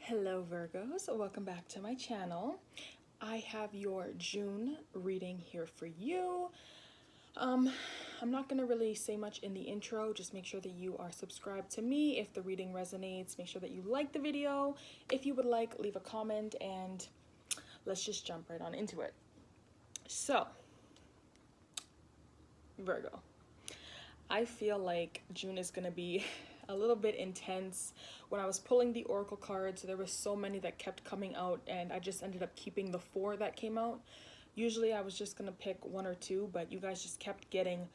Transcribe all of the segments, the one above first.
Hello Virgos, welcome back to my channel. I have your June reading here for you. I'm not going to really say much in the intro, just make sure that you are subscribed to me. If the reading resonates, make sure that you like the video. If you would like, leave a comment and let's just jump right on into it. So, Virgo, I feel like June is going to be a little bit intense. When I was pulling the oracle cards, there were so many that kept coming out and I just ended up keeping the 4 that came out. Usually I was just gonna pick 1 or 2, but you guys just kept getting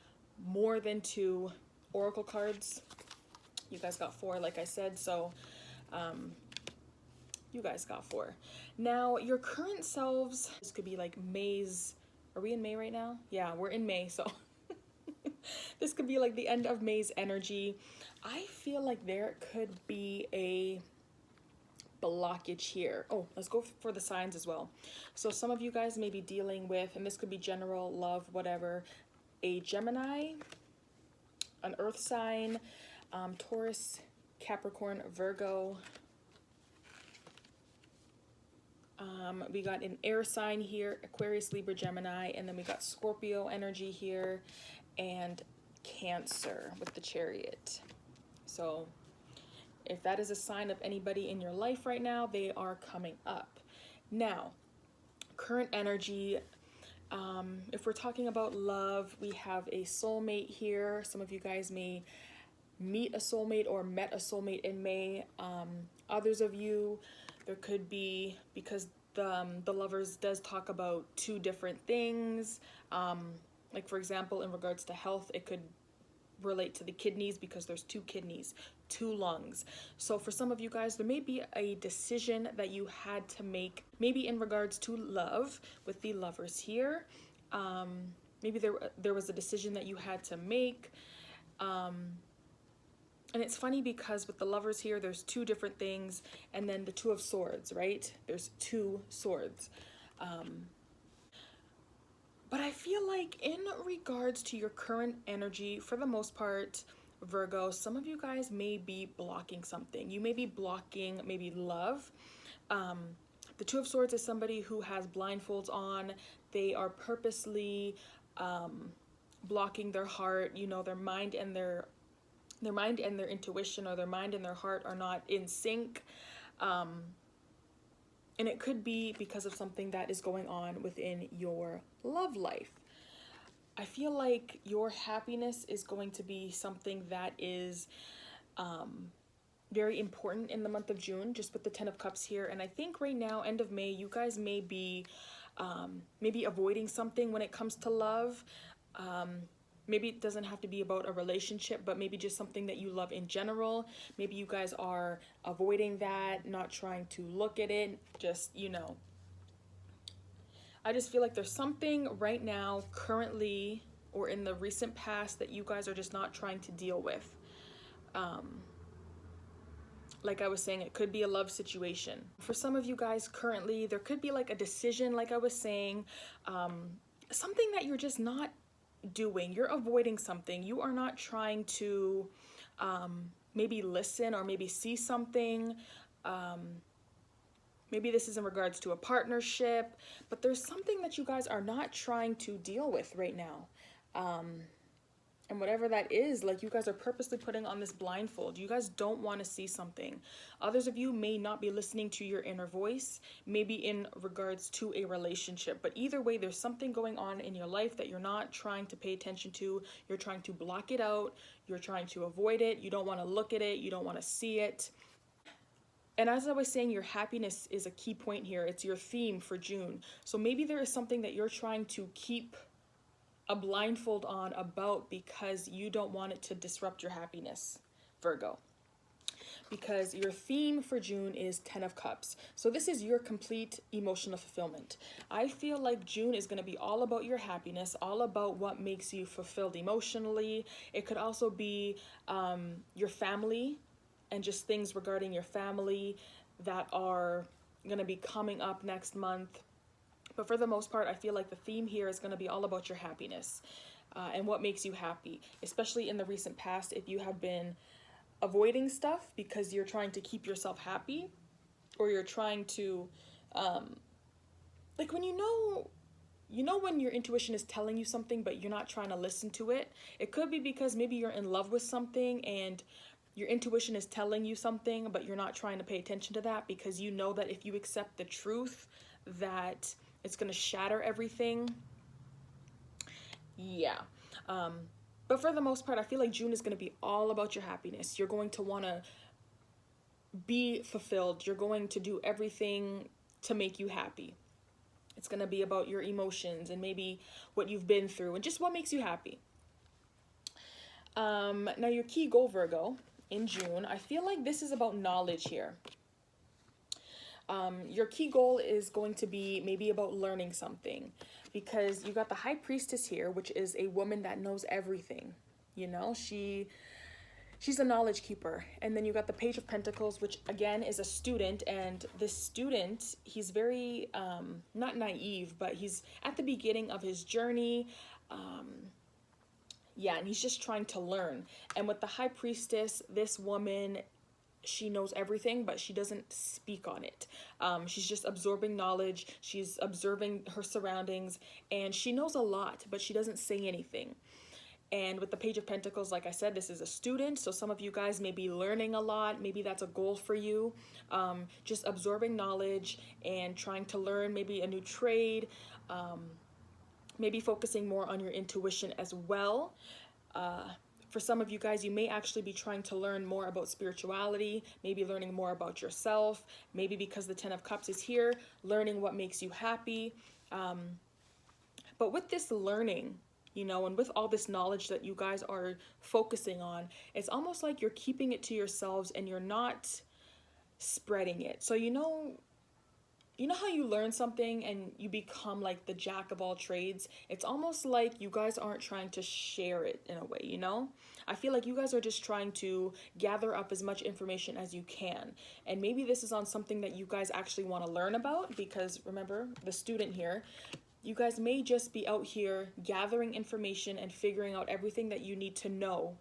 more than 2 oracle cards. You guys got 4, like I said, so you guys got 4. Now your current selves, this could be like May's, are we in May right now? Yeah, we're in May, so this could be like the end of May's energy. I feel like there could be a blockage here. Oh, let's go for the signs as well. So some of you guys may be dealing with, and this could be general, love, whatever, a Gemini, an earth sign, Taurus, Capricorn, Virgo. We got an air sign here, Aquarius, Libra, Gemini, and then we got Scorpio energy here and Cancer with the Chariot. So if that is a sign of anybody in your life right now, they are coming up. Now, current energy, if we're talking about love, we have a soulmate here. Some of you guys may meet a soulmate or met a soulmate in May. Others of you, there could be, because the Lovers does talk about 2 different things. Like for example, in regards to health, it could relate to the kidneys because there's 2 kidneys, 2 lungs. So for some of you guys, there may be a decision that you had to make, maybe in regards to love with the Lovers here. Maybe there was a decision that you had to make. And it's funny because with the Lovers here, there's 2 different things, and then the 2 of Swords, right? There's 2 swords. But I feel like in regards to your current energy, for the most part, Virgo, some of you guys may be blocking something. You may be blocking maybe love. The 2 of Swords is somebody who has blindfolds on. They are purposely blocking their heart. You know, their mind and their intuition, or their mind and their heart are not in sync. And it could be because of something that is going on within your love life. I feel like your happiness is going to be something that is very important in the month of June, just with the 10 of Cups here. And I think right now, end of May, you guys may be maybe avoiding something when it comes to love. Maybe it doesn't have to be about a relationship, but maybe just something that you love in general. Maybe you guys are avoiding that, not trying to look at it, just, you know. I just feel like there's something right now, currently, or in the recent past, that you guys are just not trying to deal with. Like I was saying, it could be a love situation. For some of you guys currently, there could be like a decision, like I was saying, something that you're just not doing. You're avoiding something. You are not trying to maybe listen or maybe see something. Maybe this is in regards to a partnership, but there's something that you guys are not trying to deal with right now. And whatever that is, like, you guys are purposely putting on this blindfold. You guys don't want to see something. Others of you may not be listening to your inner voice, maybe in regards to a relationship. But either way, there's something going on in your life that you're not trying to pay attention to. You're trying to block it out. You're trying to avoid it. You don't want to look at it. You don't want to see it. And as I was saying, your happiness is a key point here. It's your theme for June. So maybe there is something that you're trying to keep a blindfold on about because you don't want it to disrupt your happiness, Virgo. Because your theme for June is 10 of Cups. So this is your complete emotional fulfillment. I feel like June is going to be all about your happiness, all about what makes you fulfilled emotionally. It could also be your family and just things regarding your family that are going to be coming up next month. But for the most part, I feel like the theme here is going to be all about your happiness and what makes you happy, especially in the recent past. If you have been avoiding stuff because you're trying to keep yourself happy, or you're trying to, like when when your intuition is telling you something, but you're not trying to listen to it. It could be because maybe you're in love with something and your intuition is telling you something, but you're not trying to pay attention to that because you know that if you accept the truth, that it's going to shatter everything. Yeah. Um, but for the most part, I feel like June is going to be all about your happiness. You're going to want to be fulfilled. You're going to do everything to make you happy. It's going to be about your emotions and maybe what you've been through and just what makes you happy. Now, your key goal, Virgo, in June, I feel like this is about knowledge here. Your key goal is going to be maybe about learning something because you got the High Priestess here, which is a woman that knows everything. You know, she's a knowledge keeper. And then you got the Page of Pentacles, which again is a student. And this student, he's very, not naive, but he's at the beginning of his journey. Yeah, and he's just trying to learn. And with the High Priestess, this woman, she knows everything, but she doesn't speak on it. She's just absorbing knowledge. She's observing her surroundings, and she knows a lot, but she doesn't say anything. And with the Page of Pentacles, like I said, this is a student. So some of you guys may be learning a lot. Maybe that's a goal for you. Just absorbing knowledge and trying to learn maybe a new trade. Maybe focusing more on your intuition as well. For some of you guys, you may actually be trying to learn more about spirituality, maybe learning more about yourself, maybe because the Ten of Cups is here, learning what makes you happy. But with this learning, and with all this knowledge that you guys are focusing on, it's almost like you're keeping it to yourselves and you're not spreading it. So you know how you learn something and you become like the jack of all trades? It's almost like you guys aren't trying to share it in a way, I feel like you guys are just trying to gather up as much information as you can. And maybe this is on something that you guys actually want to learn about because remember, the student here, you guys may just be out here gathering information and figuring out everything that you need to know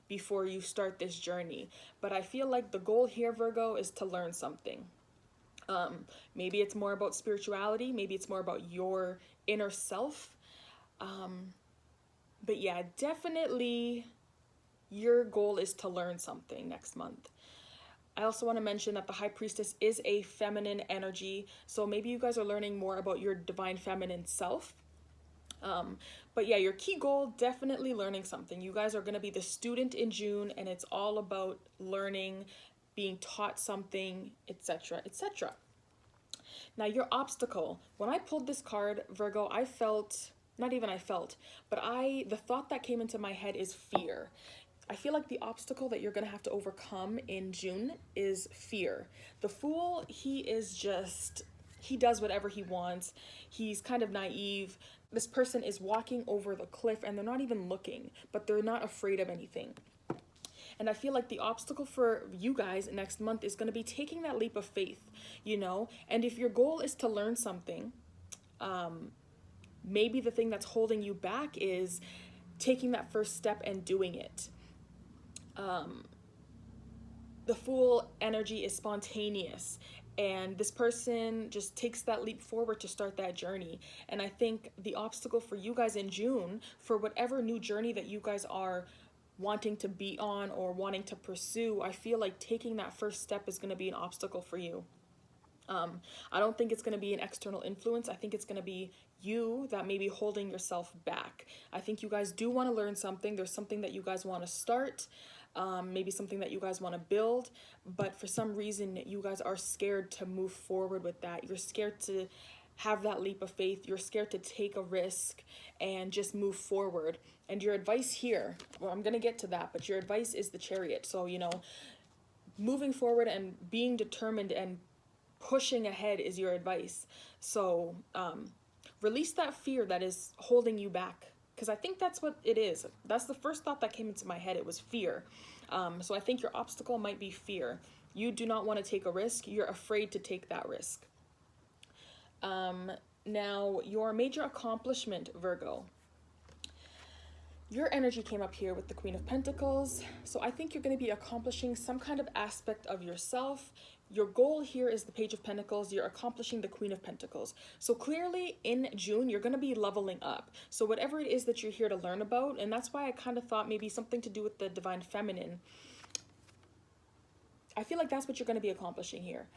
before you start this journey. But I feel like the goal here, Virgo, is to learn something. Maybe it's more about spirituality. Maybe it's more about your inner self. But yeah, definitely your goal is to learn something next month. I also want to mention that the High Priestess is a feminine energy. So maybe you guys are learning more about your divine feminine self. But yeah, your key goal, definitely learning something. You guys are going to be the student in June, and it's all about learning, being taught something, etc., etc. Now, your obstacle. When I pulled this card, Virgo, I felt, not even I felt, but the thought that came into my head is fear. I feel like the obstacle that you're going to have to overcome in June is fear. The Fool, he does whatever he wants. He's kind of naive. This person is walking over the cliff and they're not even looking, but they're not afraid of anything. And I feel like the obstacle for you guys next month is going to be taking that leap of faith, And if your goal is to learn something, maybe the thing that's holding you back is taking that first step and doing it. The Fool energy is spontaneous, and this person just takes that leap forward to start that journey. And I think the obstacle for you guys in June, for whatever new journey that you guys are wanting to be on or wanting to pursue, I feel like taking that first step is going to be an obstacle for you. I don't think it's going to be an external influence. I think it's going to be you that may be holding yourself back. I think you guys do want to learn something. There's something that you guys want to start, maybe something that you guys want to build, but for some reason you guys are scared to move forward with that. You're scared to have that leap of faith. You're scared to take a risk and just move forward. And your advice here, well, I'm going to get to that, but your advice is the Chariot. So, moving forward and being determined and pushing ahead is your advice. So release that fear that is holding you back, because I think that's what it is. That's the first thought that came into my head. It was fear. So I think your obstacle might be fear. You do not want to take a risk. You're afraid to take that risk. Now, your major accomplishment, Virgo. Your energy came up here with the Queen of Pentacles. So I think you're going to be accomplishing some kind of aspect of yourself. your goal here is the Page of Pentacles. You're accomplishing the Queen of Pentacles. So clearly in June, you're going to be leveling up. So whatever it is that you're here to learn about, and that's why I kind of thought maybe something to do with the Divine Feminine. I feel like that's what you're going to be accomplishing here.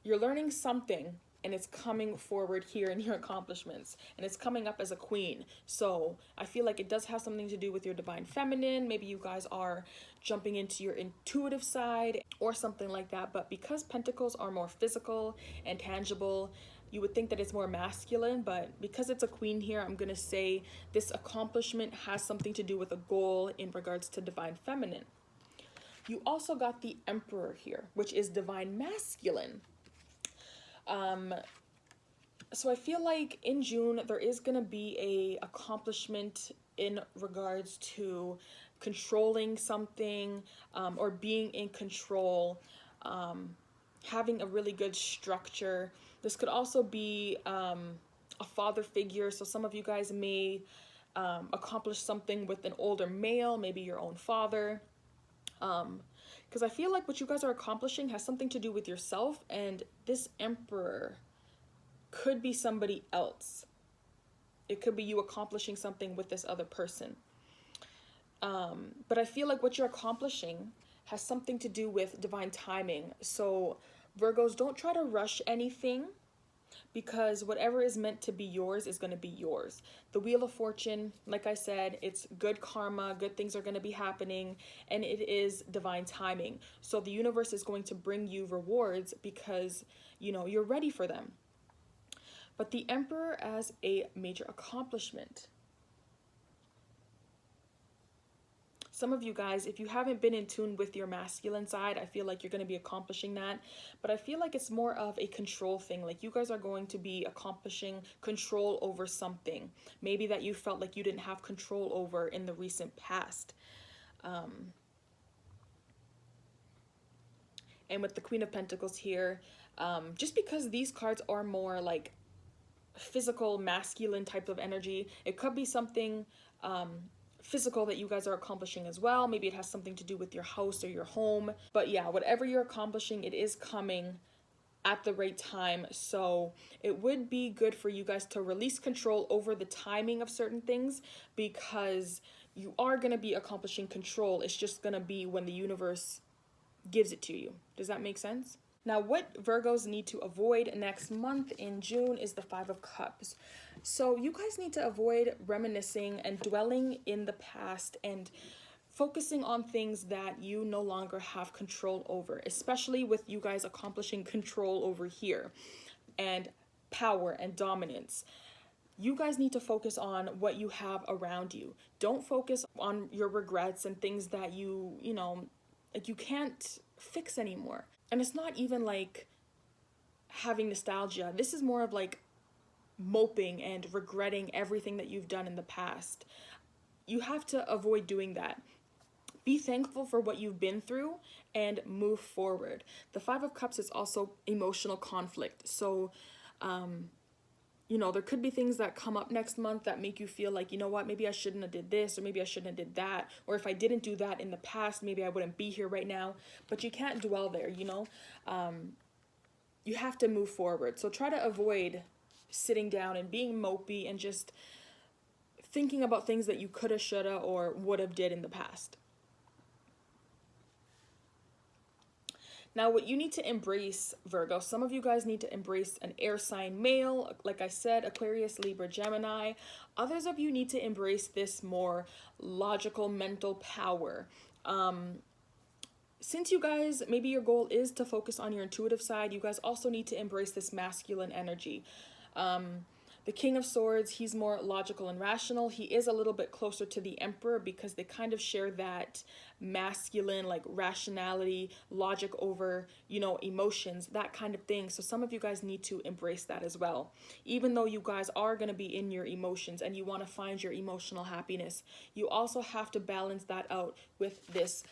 You're learning something, and it's coming forward here in your accomplishments, and it's coming up as a queen. So I feel like it does have something to do with your Divine Feminine. Maybe you guys are jumping into your intuitive side or something like that. But because Pentacles are more physical and tangible, you would think that it's more masculine, but because it's a queen here, I'm going to say this accomplishment has something to do with a goal in regards to Divine Feminine. You also got the Emperor here, which is Divine Masculine. So I feel like in June, there is going to be a accomplishment in regards to controlling something, or being in control, having a really good structure. This could also be a father figure. So some of you guys may accomplish something with an older male, maybe your own father. Because I feel like what you guys are accomplishing has something to do with yourself, and this Emperor could be somebody else. It could be you accomplishing something with this other person. But I feel like what you're accomplishing has something to do with divine timing. So Virgos, don't try to rush anything, because whatever is meant to be yours is going to be yours. The Wheel of Fortune, like I said, it's good karma, good things are going to be happening, and it is divine timing. So the universe is going to bring you rewards because, you know, you're ready for them. But the Emperor as a major accomplishment. Some of you guys, if you haven't been in tune with your masculine side, I feel like you're going to be accomplishing that. But I feel like it's more of a control thing. Like you guys are going to be accomplishing control over something. Maybe that you felt like you didn't have control over in the recent past. And with the Queen of Pentacles here, just because these cards are more like physical, masculine type of energy, it could be something physical that you guys are accomplishing as well. Maybe it has something to do with your house or your home. But yeah, whatever you're accomplishing, it is coming at the right time. So it would be good for you guys to release control over the timing of certain things, because you are going to be accomplishing control. It's just going to be when the universe gives it to you. Does that make sense? Now, what Virgos need to avoid next month in June is the Five of Cups. So you guys need to avoid reminiscing and dwelling in the past and focusing on things that you no longer have control over, especially with you guys accomplishing control over here and power and dominance. You guys need to focus on what you have around you. Don't focus on your regrets and things that you know, like you can't fix anymore. And it's not even like having nostalgia. This is more of like moping and regretting everything that you've done in the past. You have to avoid doing that. Be thankful for what you've been through and move forward. The Five of Cups is also emotional conflict. So, you know, there could be things that come up next month that make you feel like, you know what, maybe I shouldn't have did this, or maybe I shouldn't have did that. Or if I didn't do that in the past, maybe I wouldn't be here right now. But you can't dwell there, you know. You have to move forward. So try to avoid sitting down and being mopey and just thinking about things that you coulda, shoulda, or would have did in the past. Now, what you need to embrace, Virgo, some of you guys need to embrace an air sign male, like I said, Aquarius, Libra, Gemini. Others of you need to embrace this more logical mental power. Since you guys, maybe your goal is to focus on your intuitive side, you guys also need to embrace this masculine energy. The King of Swords, he's more logical and rational. He is a little bit closer to the Emperor because they kind of share that masculine, like rationality, logic over, you know, emotions, that kind of thing. So some of you guys need to embrace that as well. Even though you guys are going to be in your emotions and you want to find your emotional happiness, you also have to balance that out with this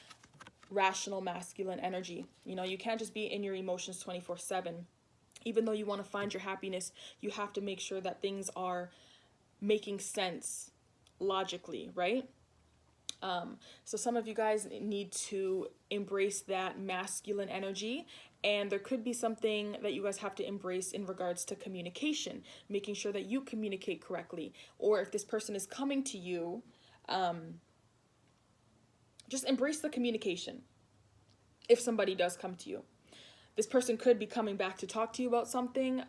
rational masculine energy. You know, you can't just be in your emotions 24/7. Even though you want to find your happiness, you have to make sure that things are making sense logically, right? So some of you guys need to embrace that masculine energy, and there could be something that you guys have to embrace in regards to communication, making sure that you communicate correctly. Or if this person is coming to you, just embrace the communication if somebody does come to you. This person could be coming back to talk to you about something,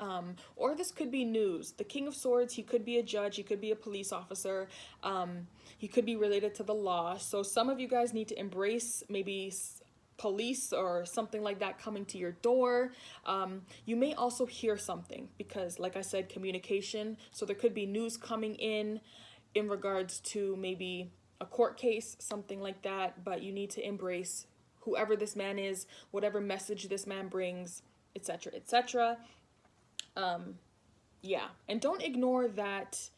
or this could be news. The King of Swords, he could be a judge, he could be a police officer, he could be related to the law. So some of you guys need to embrace maybe police or something like that coming to your door. You may also hear something because, like I said, communication. So there could be news coming in regards to maybe a court case, something like that, but you need to embrace whoever this man is, whatever message this man brings, etc., etc. Yeah, and don't ignore that.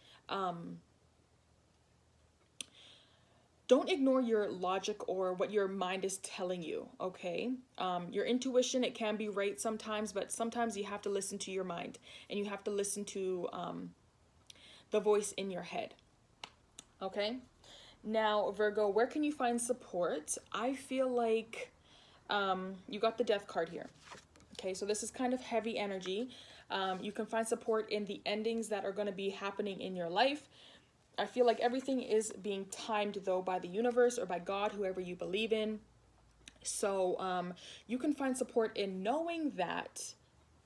Don't ignore your logic or what your mind is telling you, okay? Your intuition, it can be right sometimes, but sometimes you have to listen to your mind, and you have to listen to the voice in your head, okay? Now, Virgo, where can you find support? I feel like you got the Death card here. Okay, so this is kind of heavy energy. You can find support in the endings that are going to be happening in your life. I feel like everything is being timed, though, by the universe or by God, whoever you believe in. So you can find support in knowing that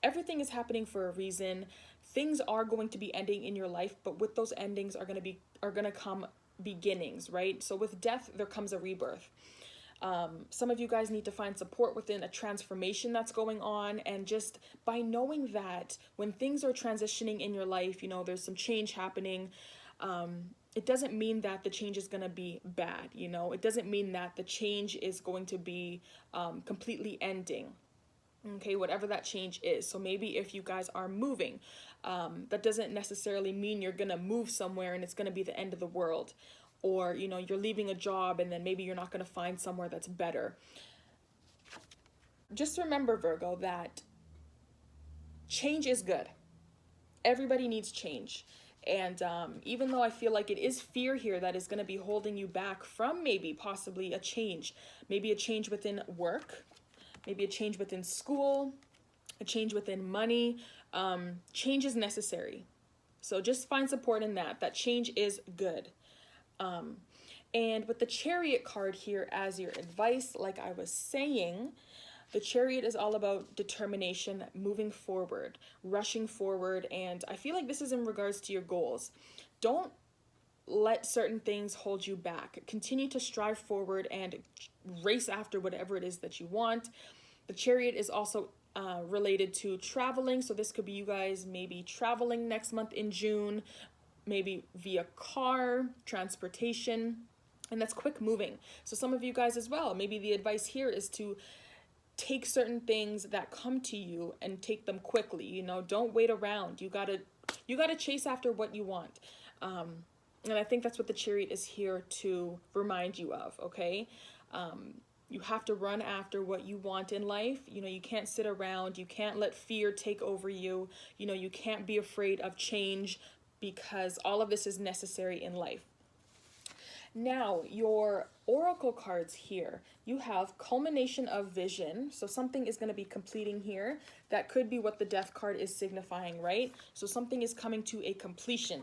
everything is happening for a reason. Things are going to be ending in your life, but with those endings are going to come beginnings, right? So with death, there comes a rebirth. Some of you guys need to find support within a transformation that's going on, and just by knowing that when things are transitioning in your life, you know, there's some change happening. It doesn't mean that the change is going to be bad, you know, it doesn't mean that the change is going to be completely ending. Okay, whatever that change is. So maybe if you guys are moving, that doesn't necessarily mean you're gonna move somewhere and it's gonna be the end of the world. Or, you know, you're leaving a job and then maybe you're not gonna find somewhere that's better. Just remember, Virgo, that change is good. Everybody needs change. And even though I feel like it is fear here that is gonna be holding you back from maybe possibly a change, maybe a change within work, maybe a change within school, a change within money. Change is necessary. So just find support in that. That change is good. And with the Chariot card here as your advice, like I was saying, the Chariot is all about determination, moving forward, rushing forward. And I feel like this is in regards to your goals. Don't let certain things hold you back. Continue to strive forward and race after whatever it is that you want. The Chariot is also related to traveling. So this could be you guys maybe traveling next month in June, maybe via car, transportation, and that's quick moving. So some of you guys as well, maybe the advice here is to take certain things that come to you and take them quickly. You know, don't wait around. You gotta chase after what you want. And I think that's what the Chariot is here to remind you of, okay? You have to run after what you want in life. You know, you can't sit around. You can't let fear take over you. You know, you can't be afraid of change because all of this is necessary in life. Now, your oracle cards here, you have culmination of vision. So something is going to be completing here. That could be what the Death card is signifying, right? So something is coming to a completion.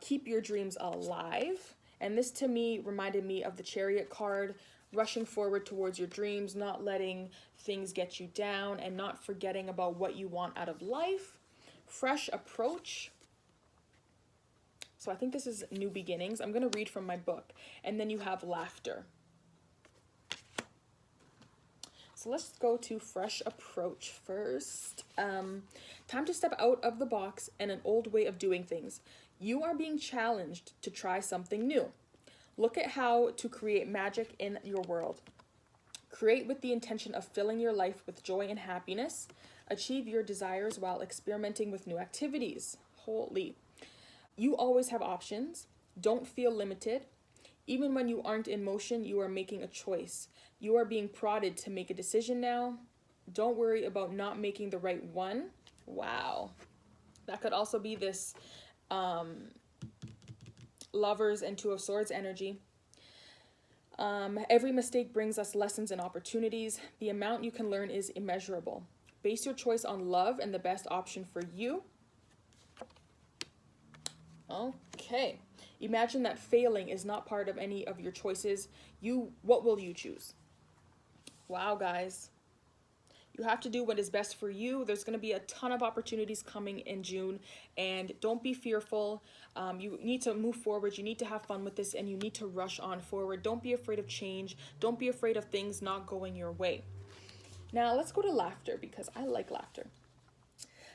Keep your dreams alive. And this to me reminded me of the Chariot card, rushing forward towards your dreams, not letting things get you down, and not forgetting about what you want out of life. Fresh approach. So I think this is new beginnings. I'm going to read from my book. And then you have laughter. So let's go to fresh approach first. Time to step out of the box and an old way of doing things. You are being challenged to try something new. Look at how to create magic in your world. Create with the intention of filling your life with joy and happiness. Achieve your desires while experimenting with new activities. Holy. You always have options. Don't feel limited. Even when you aren't in motion, you are making a choice. You are being prodded to make a decision now. Don't worry about not making the right one. Wow. That could also be this Lovers and Two of Swords energy. Every mistake brings us lessons and opportunities. The amount you can learn is immeasurable. Base your choice on love and the best option for you. Okay. Imagine that failing is not part of any of your choices. What will you choose? Wow, guys. You have to do what is best for you. There's going to be a ton of opportunities coming in June, and don't be fearful. You need to move forward. You need to have fun with this, and you need to rush on forward. Don't be afraid of change. Don't be afraid of things not going your way. Now, let's go to laughter, because I like laughter.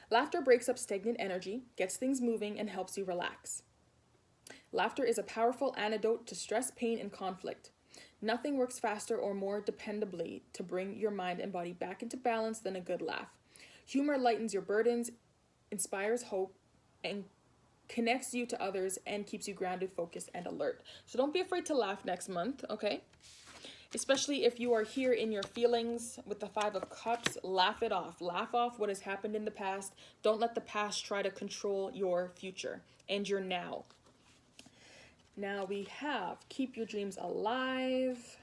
Laughter breaks up stagnant energy, gets things moving, and helps you relax. Laughter is a powerful antidote to stress, pain, and conflict. Nothing works faster or more dependably to bring your mind and body back into balance than a good laugh. Humor lightens your burdens, inspires hope, and connects you to others and keeps you grounded, focused, and alert. So don't be afraid to laugh next month, okay? Especially if you are here in your feelings with the Five of Cups, laugh it off. Laugh off what has happened in the past. Don't let the past try to control your future and your now. Now we have keep your dreams alive.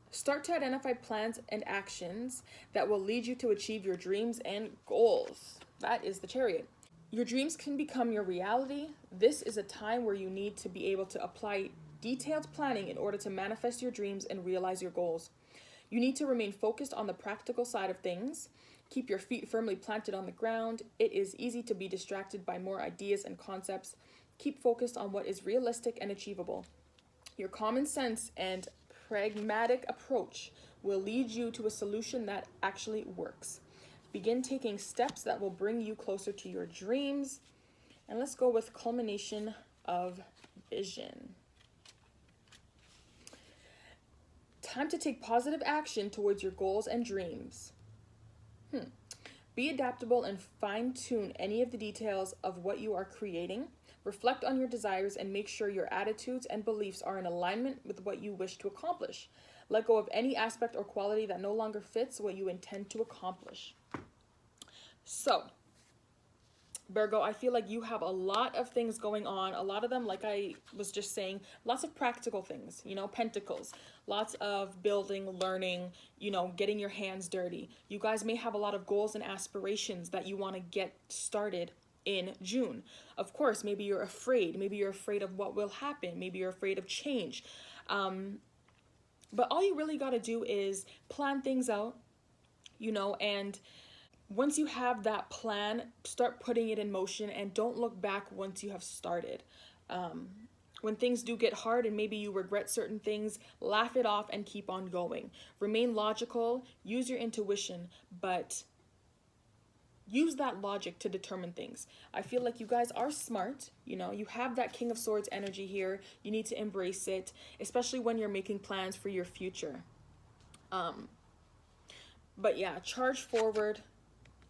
Start to identify plans and actions that will lead you to achieve your dreams and goals. That is the Chariot. Your dreams can become your reality. This is a time where you need to be able to apply detailed planning in order to manifest your dreams and realize your goals. You need to remain focused on the practical side of things. Keep your feet firmly planted on the ground. It is easy to be distracted by more ideas and concepts. Keep focused on what is realistic and achievable. Your common sense and pragmatic approach will lead you to a solution that actually works. Begin taking steps that will bring you closer to your dreams. And let's go with culmination of vision. Time to take positive action towards your goals and dreams. Be adaptable and fine-tune any of the details of what you are creating. Reflect on your desires and make sure your attitudes and beliefs are in alignment with what you wish to accomplish. Let go of any aspect or quality that no longer fits what you intend to accomplish. So, Virgo, I feel like you have a lot of things going on. A lot of them, like I was just saying, lots of practical things, pentacles, lots of building, learning, getting your hands dirty. You guys may have a lot of goals and aspirations that you want to get started in June. Of course, maybe you're afraid. Maybe you're afraid of what will happen. Maybe you're afraid of change. But all you really got to do is plan things out, and once you have that plan, start putting it in motion and don't look back once you have started. When things do get hard and maybe you regret certain things, laugh it off and keep on going. Remain logical, use your intuition, but use that logic to determine things. I feel like you guys are smart, you have that King of Swords energy here. You need to embrace it, especially when you're making plans for your future. But yeah, charge forward.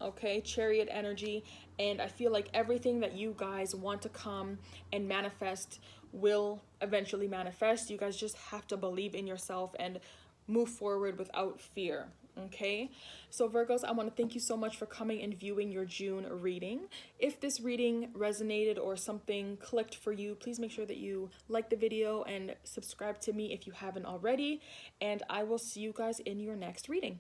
Okay, Chariot energy, and I feel like everything that you guys want to come and manifest will eventually manifest. You guys just have to believe in yourself and move forward without fear. Okay, so Virgos, I want to thank you so much for coming and viewing your June reading. If this reading resonated or something clicked for you, please make sure that you like the video and subscribe to me if you haven't already, and I will see you guys in your next reading.